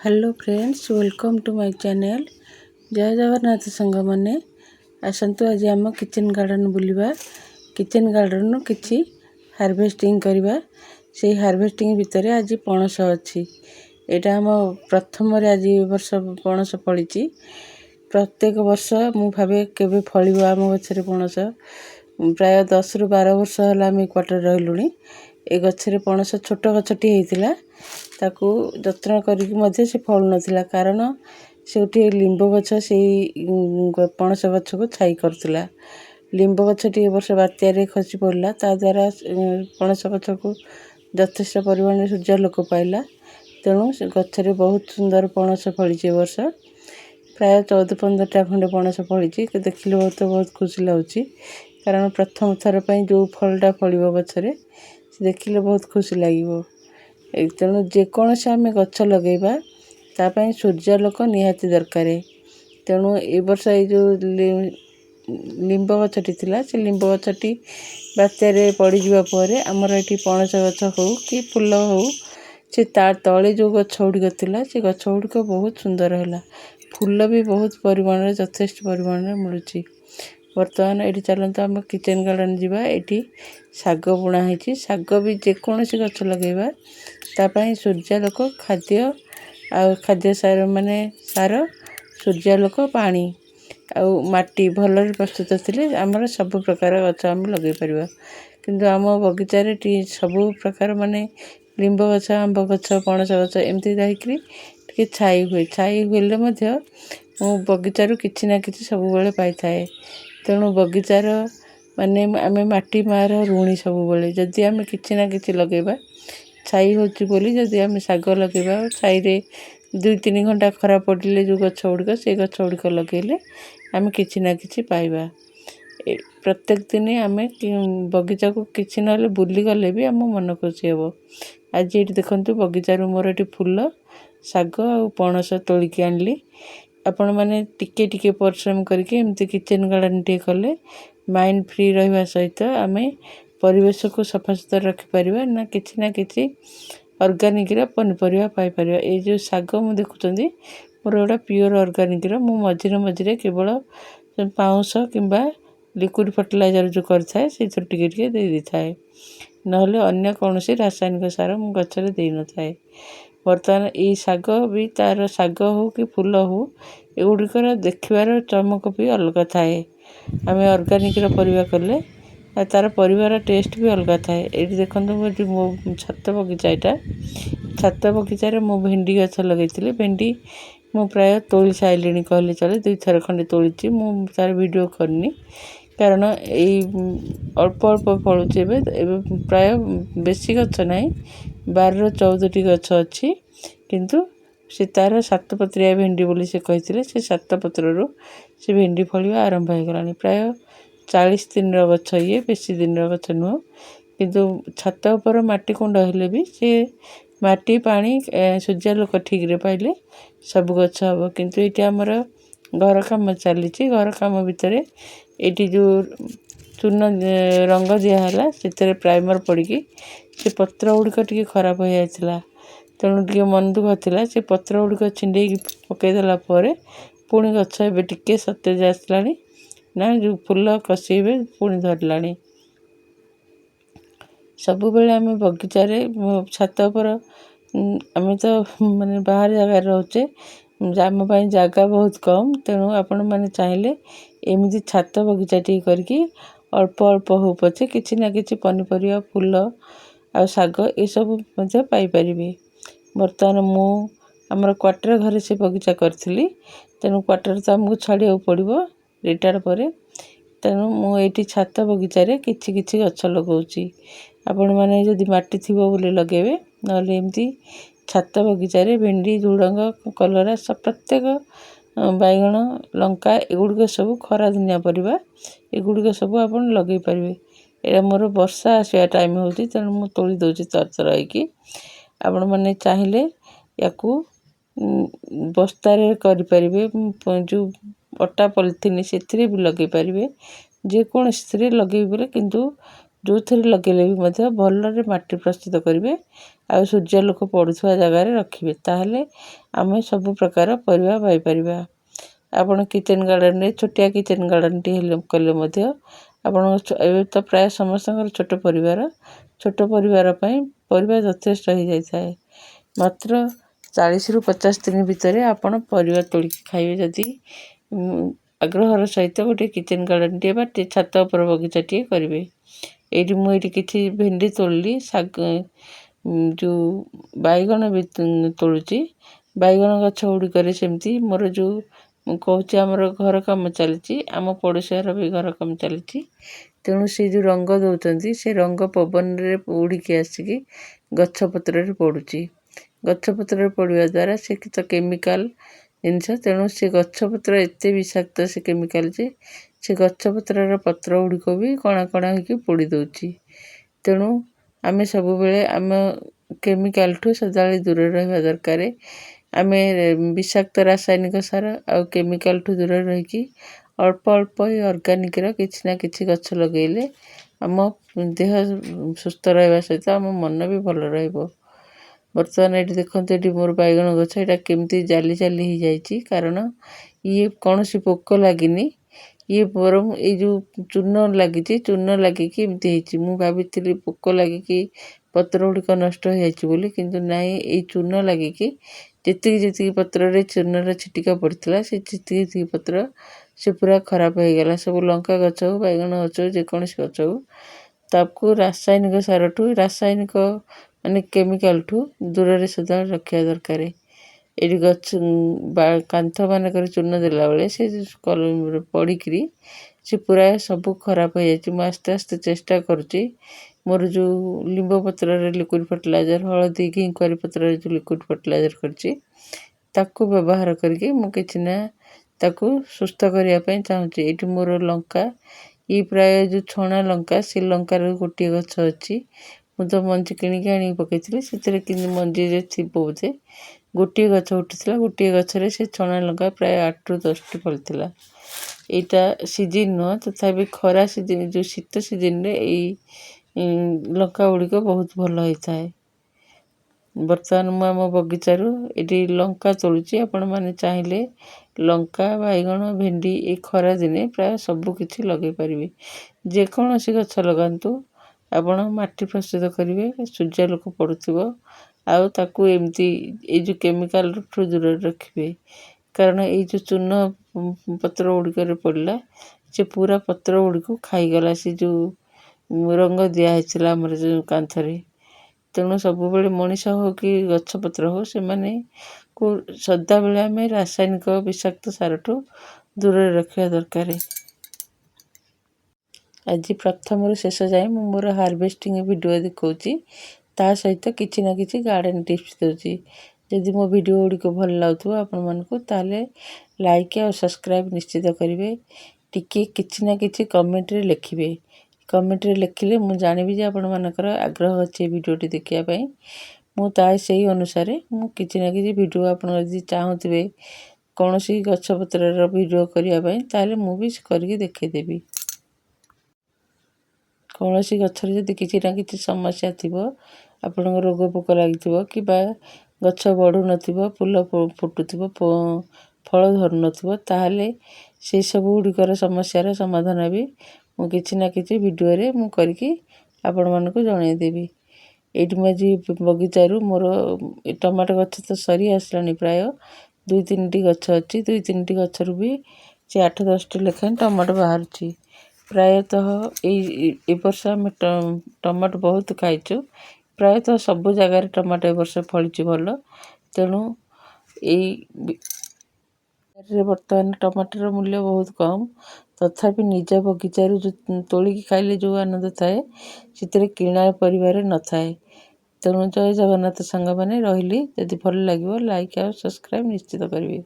Hello friends, welcome to my channel. जय जगन्नाथ संग मैंने आसतु आज आम किचन गार्डन बुलवा। किचन गार्डन किसी हार्वेस्टिंग करवा। से हार्वेस्टिंग भितर आज पणस अच्छी। यहाँ आम प्रथम आज वर्ष पणस फली। प्रत्येक वर्ष मु भावे केवे फल आम गचर पणस। प्राय 10 ରୁ 12 वर्ष है आम क्वार्टर रही। ए गचर पणस छोट गछटी होता ताकू जत्न करी से फल नाला कारण से गोटे लिंब गछ से पणस गछ को छाई करथिला। लिंब गछटी वर्ष बात्यारे खसी पड़ा द्वारा पणस गछ को यथेष्ट परिमाण सूर्यालोक पाइला। तेणु से गचरे बहुत सुंदर पणस फली। वर्ष प्राय 14-15टा खंडे पणस फली। देखिले बहुत खुशी लगुच कारण प्रथम थर पर जो फलटा फल गचरे देखिले बहुत खुशी लगे। तेणु जेकोसी आम गछ लगेगा तापाई सूर्यालोक निहाती दरकार। तेणु ए वर्ष ये जो लिंब गछटी थिला से लिंब गछटी बात्यारे पड़ीजा पर आमर ये पणस गछ हो कि फूल हो से तले जो गछ गुड़िक थिला से गछ गुड़िक बहुत सुंदर है। फूल भी बहुत परिमाण यथेष्ट परिमाण मिलूँ। बर्तमान ये चलते आम किचन गार्डन जावा। ये शाग बुणा है। शाग भी जेकोसी गछ लगेगा तापाई सूर्यालोक खाद्य खाद्य सार माने सार सूर्यालोक पानी आउ माटी भल प्रस्तुत थिले आमर सब प्रकार गछ आम लगे पारिबा। किंतु आम बगीचारे सबु प्रकार माने लिंब गछ आंब गछ पणस गछ एमती रही छाई हुए। छाई हुए मो बगीचारू किछि ना किछि सब बेले पाई थाए। तेणु बगीचार माने आमे माटी मार ऋणी सब बेले जदि आमे किछि ना किछि लगेबा छाई होची बोली जदि आमे शाग लगेबा छाई रे 2-3 घंटा खरा पड़े जो गछ गुड़िक से गछ गुड़िक लगेले आमे किछि ना किछि पाइबा। प्रत्येक दिन आमे बगीचा को किछि नले बुली गले भी आम मन खुशी हे। आज ये देखंतु बगीचारू मोर ये फूल शाग और पणस तोलिकी आनली। आपण मैंने टिके टिके परिश्रम करके एमती किचन गार्डन टे कले माइंड फ्री रहा सहित आम परिवेश को सफा सुतरा रखिपर ना कि ऑर्गेनिक पनीपरिया पाइपर। ये जो शाग मु देखुं मोर गोटा प्योर ऑर्गेनिक मु मझिरे मझिरे केवल पाउंस किंबा लिक्विड फर्टिलाइजर जो करए से टिके दे दी थाए नहले अन्य कौन रासायनिक सार मु गचरे दे न थाए। बर्तमान ये शाग भी तार शाग हो कि फूल हो एगुड़िकर देखिबार चमक भी अलग थाए। आम ऑर्गेनिक परिवा कले तार परिवार टेस्ट भी अलग थाए। ये देखो मो छात बगीचा यहाँ छात बगीचार मो भेंडी गछ लगे। भेंडी मु प्राय तोली सारे कहले चले 2 थर खंडे तोली मु तार वीडियो करनी कारण यही अल्प अल्प फलुचे। प्राय बेसी गछ ना 12 ରୁ 14ଟି गछ अच्छी किंतु से तार 7 पत्रिया भेंडी बोली से कहते से 7 पत्रु से भेंडी फलिया आरंभ हो गला। प्राय 40 दिन गछ ये बेसी दिन गछ नुह किंतु छात उपर माटी कुंड हेले भी से माटी पानी सूर्यालोक ठीक रे पाइले सब गछ हम। किंतु ये आमर घर काम चली घर काम भितर ये जो चूर्ण रंग दिहला से प्राइमर पड़ी से पत्र गुड़िक टे खराब हो जाता। तेणु टे मन दुख था से पत्र गुड़िक छिंडे पकईदेला पुणी गछ ए टे सतेज आसला ना जो फूल कषे पुणी धरला। सब बेले आम बगीचारे छात पर आम तो माने बाहर जगह रोचे आम जगह बहुत कम। तेणु आपण मैंने चाहिए एमती छात बगीचा टी करके अल्प अल्प हो पछे किछि ना किछि पनीपरिया फूल आ शाग ये सब पाइपर। बर्तमान मु आमर क्वार्टर घरे से बगीचा करी तेणु क्वार्टर तो आमको छाड़िया पड़ो रिटायर पर। तेणु मुझे छात बगीचारे किछि किछि गछ लगाऊँगी। आपण मैंने जदि माटी थी बोले लगेबे नले एमती छात बगीचारे भेंडी झुड़ंग कलरा सब प्रत्येक बैगण लंका एगुड़िक सब खरा दिनिया परिबा एगुड़िक सब आप लगे पारे। यहाँ मोर वर्षा आसवा टाइम हो तेणु मुझे तोली दूसरी तरतर आपण मैंने चाहिए या बस्तार करें जो अटा पॉलिथिन से भी लगे पारे जेकोसी लगे बोले किंतु ଯେଉଁଥିରେ ଲଗେଇଲେ ବି ମଧ୍ୟ ଭଲରେ ମାଟି ପ୍ରସ୍ତୁତ କରିବେ ଆଉ ସୂର୍ଯ୍ୟାଲୋକ ପଡ଼ୁଥିବା ଜାଗାରେ ରଖିବେ, ତାହେଲେ ଆମେ ସବୁ ପ୍ରକାର ପରିବା ପାଇପାରିବା। ଆପଣ କିଚେନ୍ ଗାର୍ଡ଼େନରେ ଛୋଟିଆ କିଚେନ୍ ଗାର୍ଡ଼େନଟି ହେଲେ କଲେ ମଧ୍ୟ ଆପଣଙ୍କ ଏବେ ତ ପ୍ରାୟ ସମସ୍ତଙ୍କର ଛୋଟ ପରିବାର ପାଇଁ ପରିବା ଯଥେଷ୍ଟ ହେଇଯାଇଥାଏ। ମାତ୍ର 40ରୁ 50 ଦିନ ଭିତରେ ଆପଣ ପରିବା ତୋଳିକି ଖାଇବେ ଯଦି ଆଗ୍ରହର ସହିତ ଗୋଟେ କିଚେନ୍ ଗାର୍ଡ଼େନଟିଏ ବା ଛାତ ଉପର ବଗିଚାଟିଏ କରିବେ। ମୁଁ ଏଇଠି କିଛି ଭେଣ୍ଡି ତୋଳିଲି, ଯେଉଁ ବାଇଗଣ ବି ତୋଳୁଛି। ବାଇଗଣ ଗଛ ଗୁଡ଼ିକରେ ସେମିତି ମୋର ମୁଁ କହୁଛି ଆମର ଘର କାମ ଚାଲିଛି, ଆମ ପଡ଼ିଶାର ବି ଘର କାମ ଚାଲିଛି। ତେଣୁ ସେ ଯେଉଁ ରଙ୍ଗ ଦେଉଛନ୍ତି ସେ ରଙ୍ଗ ପବନରେ ଉଡ଼ିକି ଆସିକି ଗଛପତ୍ରରେ ପଡ଼ୁଛି। ଗଛପତ୍ରରେ ପଡ଼ିବା ଦ୍ୱାରା ସେ ତ କେମିକାଲ ଜିନିଷ, ତେଣୁ ସେ ଗଛପତ୍ର ଏତେ ବିଷାକ୍ତ ସେ କେମିକାଲ ଯେ ସେ ଗଛପତ୍ରର ପତ୍ର ଗୁଡ଼ିକ ବି କଣା କଣା ହୋଇକି ପୋଡ଼ି ଦେଉଛି। ତେଣୁ ଆମେ ସବୁବେଳେ ଆମ କେମିକାଲଠୁ ସଦାବେଳେ ଦୂରରେ ରହିବା ଦରକାର। ଆମେ ବିଷାକ୍ତ ରାସାୟନିକ ସାର ଆଉ କେମିକାଲଠୁ ଦୂରରେ ରହିକି ଅଳ୍ପ ଅଳ୍ପ ଏଇ ଅର୍ଗାନିକର କିଛି ନା କିଛି ଗଛ ଲଗେଇଲେ ଆମ ଦେହ ସୁସ୍ଥ ରହିବା ସହିତ ଆମ ମନ ବି ଭଲ ରହିବ। ବର୍ତ୍ତମାନ ଏଠି ଦେଖନ୍ତୁ, ଏଠି ମୋର ବାଇଗଣ ଗଛ, ଏଇଟା କେମିତି ଜାଲି ଜାଲି ହେଇଯାଇଛି, କାରଣ ଇଏ କୌଣସି ପୋକ ଲାଗିନି। ଇଏ ବରଂ ଏଇ ଯେଉଁ ଚୂନ ଲାଗିଛି, ଚୂନ ଲାଗିକି ଏମିତି ହେଇଛି। ମୁଁ ଭାବିଥିଲି ପୋକ ଲାଗିକି ପତ୍ର ଗୁଡ଼ିକ ନଷ୍ଟ ହେଇଯାଇଛି ବୋଲି, କିନ୍ତୁ ନାହିଁ, ଏଇ ଚୂନ ଲାଗିକି ଯେତିକି ପତ୍ରରେ ଚୂନର ଛିଟିକା ପଡ଼ିଥିଲା ସେ ଯେତିକି ପତ୍ର ସେ ପୁରା ଖରାପ ହେଇଗଲା। ସବୁ ଲଙ୍କା ଗଛ ହଉ, ବାଇଗଣ ଗଛ ହଉ, ଯେକୌଣସି ଗଛ ହଉ, ତାକୁ ରାସାୟନିକ ସାରଠୁ ମାନେ କେମିକାଲଠୁ ଦୂରରେ ସଦାବେଳେ ରଖିବା ଦରକାର। ଏଠି କାନ୍ଥ ମାନଙ୍କରେ ଚୂନ ଦେଲାବେଳେ ସେ ପଡ଼ିକିରି ସେ ପୁରା ସବୁ ଖରାପ ହେଇଯାଇଛି। ମୁଁ ଆସ୍ତେ ଆସ୍ତେ ଚେଷ୍ଟା କରୁଛି ମୋର ଯେଉଁ ଲିମ୍ବ ପତ୍ରରେ ଲିକ୍ୱିଡ଼ ଫର୍ଟିଲାଇଜର, ହଳଦୀ ଘି କରି ପତ୍ରରେ ଯେଉଁ ଲିକ୍ୱିଡ଼ ଫର୍ଟିଲାଇଜର କରିଛି ତାକୁ ବ୍ୟବହାର କରିକି ମୁଁ କିଛି ନା ତାକୁ ସୁସ୍ଥ କରିବା ପାଇଁ ଚାହୁଁଛି। ଏଇଠି ମୋର ଲଙ୍କା, ପ୍ରାୟ ଯେଉଁ ଛଣା ଲଙ୍କା, ସେ ଲଙ୍କାର ଗୋଟିଏ ଗଛ ଅଛି। ମୁଁ ତ ମଞ୍ଜି କିଣିକି ଆଣିକି ପକାଇଥିଲି, ସେଥିରେ କିନ୍ତୁ ମଞ୍ଜିରେ ଥିବ ବୋଧେ ଗୋଟିଏ ଗଛ ଉଠିଥିଲା। ଗୋଟିଏ ଗଛରେ ସେ ଛଣା ଲଙ୍କା ପ୍ରାୟ 8ରୁ 10ଟି ଫଳିଥିଲା। ଏଇଟା ସିଜିନ୍ ନୁହଁ, ତଥାପି ଖରା ସିଜିନ୍, ଯେଉଁ ଶୀତ ସିଜିନ୍ରେ ଏଇ ଲଙ୍କା ଗୁଡ଼ିକ ବହୁତ ଭଲ ହେଇଥାଏ। ବର୍ତ୍ତମାନ ମୁଁ ଆମ ବଗିଚାରୁ ଏଠି ଲଙ୍କା ତୋଳୁଛି। ଆପଣମାନେ ଚାହିଁଲେ ଲଙ୍କା, ବାଇଗଣ, ଭେଣ୍ଡି ଏଇ ଖରା ଦିନେ ପ୍ରାୟ ସବୁ କିଛି ଲଗେଇ ପାରିବେ। ଯେକୌଣସି ଗଛ ଲଗାନ୍ତୁ, ଆପଣ ମାଟି ପ୍ରସ୍ତୁତ କରିବେ, ସୂର୍ଯ୍ୟାଲୋକ ପଡ଼ୁଥିବ, ଆଉ ତାକୁ ଏମିତି ଏଇ ଯେଉଁ କେମିକାଲଠୁ ଦୂରରେ ରଖିବେ। କାରଣ ଏଇ ଯେଉଁ ଚୂନ ପତ୍ର ଗୁଡ଼ିକରେ ପଡ଼ିଲା, ସେ ପୁରା ପତ୍ର ଗୁଡ଼ିକୁ ଖାଇଗଲା, ସେ ଯେଉଁ ରଙ୍ଗ ଦିଆହେଇଥିଲା ଆମର ଯେଉଁ କାନ୍ଥରେ। ତେଣୁ ସବୁବେଳେ ମଣିଷ ହଉ କି ଗଛପତ୍ର ହଉ, ସେମାନଙ୍କୁ ସଦାବେଳେ ଆମେ ରାସାୟନିକ ବିଷାକ୍ତ ସାରଠୁ ଦୂରରେ ରଖିବା ଦରକାର। ଆଜି ପ୍ରଥମରୁ ଶେଷ ଯାଏଁ ମୁଁ ମୋର ହାରଭେଷ୍ଟିଂ ଭିଡ଼ିଓ ଦେଖାଉଛି, ତା ସହିତ କିଛି ନା କିଛି ଗାର୍ଡ଼େନ୍ ଟିପ୍ସ ଦେଉଛି। ଯଦି ମୋ ଭିଡ଼ିଓ ଗୁଡ଼ିକ ଭଲ ଲାଗୁଥିବ ଆପଣମାନଙ୍କୁ, ତାହେଲେ ଲାଇକ୍ ଆଉ ସବସ୍କ୍ରାଇବ୍ ନିଶ୍ଚିତ କରିବେ। କିଛି ନା କିଛି କମେଣ୍ଟରେ ଲେଖିବେ। କମେଣ୍ଟରେ ଲେଖିଲେ ମୁଁ ଜାଣିବି ଯେ ଆପଣମାନଙ୍କର ଆଗ୍ରହ ଅଛି ଏ ଭିଡ଼ିଓଟି ଦେଖିବା ପାଇଁ। ମୁଁ ସେଇ ଅନୁସାରେ ମୁଁ କିଛି ନା କିଛି ଭିଡ଼ିଓ, ଆପଣ ଯଦି ଚାହୁଁଥିବେ କୌଣସି ଗଛପତ୍ରର ଭିଡ଼ିଓ କରିବା ପାଇଁ, ତାହେଲେ ମୁଁ ବି କରିକି ଦେଖେଇଦେବି। କୌଣସି ଗଛରେ ଯଦି କିଛି ନା କିଛି ସମସ୍ୟା ଥିବ, ଆପଣଙ୍କ ରୋଗ ପୋକ ଲାଗିଥିବ, କିମ୍ବା ଗଛ ବଢ଼ୁନଥିବ, ଫୁଲ ଫୁଟୁଥିବ, ଫଳ ଧରୁନଥିବ, ତାହେଲେ ସେସବୁ ଗୁଡ଼ିକର ସମସ୍ୟାର ସମାଧାନ ବି ମୁଁ କିଛି ନା କିଛି ଭିଡ଼ିଓରେ ମୁଁ କରିକି ଆପଣମାନଙ୍କୁ ଜଣାଇଦେବି। ଏଇଠି ମୁଁ ଆଜି ବଗିଚାରୁ ମୋର ଟମାଟୋ ଗଛ ତ ସରି ଆସିଲାଣି, ପ୍ରାୟ 2-3ଟି ଗଛ ଅଛି। 2-3ଟି ଗଛରୁ ବି ସେ 8-10ଟି ଲେଖାଏଁ ଟମାଟୋ ବାହାରୁଛି। ପ୍ରାୟତଃ ଏ ବର୍ଷ ଆମେ ଟମାଟୋ ବହୁତ ଖାଇଛୁ। ପ୍ରାୟତଃ ସବୁ ଜାଗାରେ ଟମାଟୋ ଏ ବର୍ଷ ଫଳିଛି ଭଲ। ତେଣୁ ବର୍ତ୍ତମାନ ଟମାଟୋର ମୂଲ୍ୟ ବହୁତ କମ୍, ତଥାପି ନିଜ ବଗିଚାରୁ ତୋଳିକି ଖାଇଲେ ଯେଉଁ ଆନନ୍ଦ ଥାଏ, ସେଥିରେ କିଣା ପରିବାରେ ନଥାଏ। ତେଣୁ ଜୟ ଜଗନ୍ନାଥ ସାଙ୍ଗମାନେ, ରହିଲି। ଯଦି ଭଲ ଲାଗିବ ଲାଇକ୍ ଆଉ ସବସ୍କ୍ରାଇବ୍ ନିଶ୍ଚିତ କରିବେ।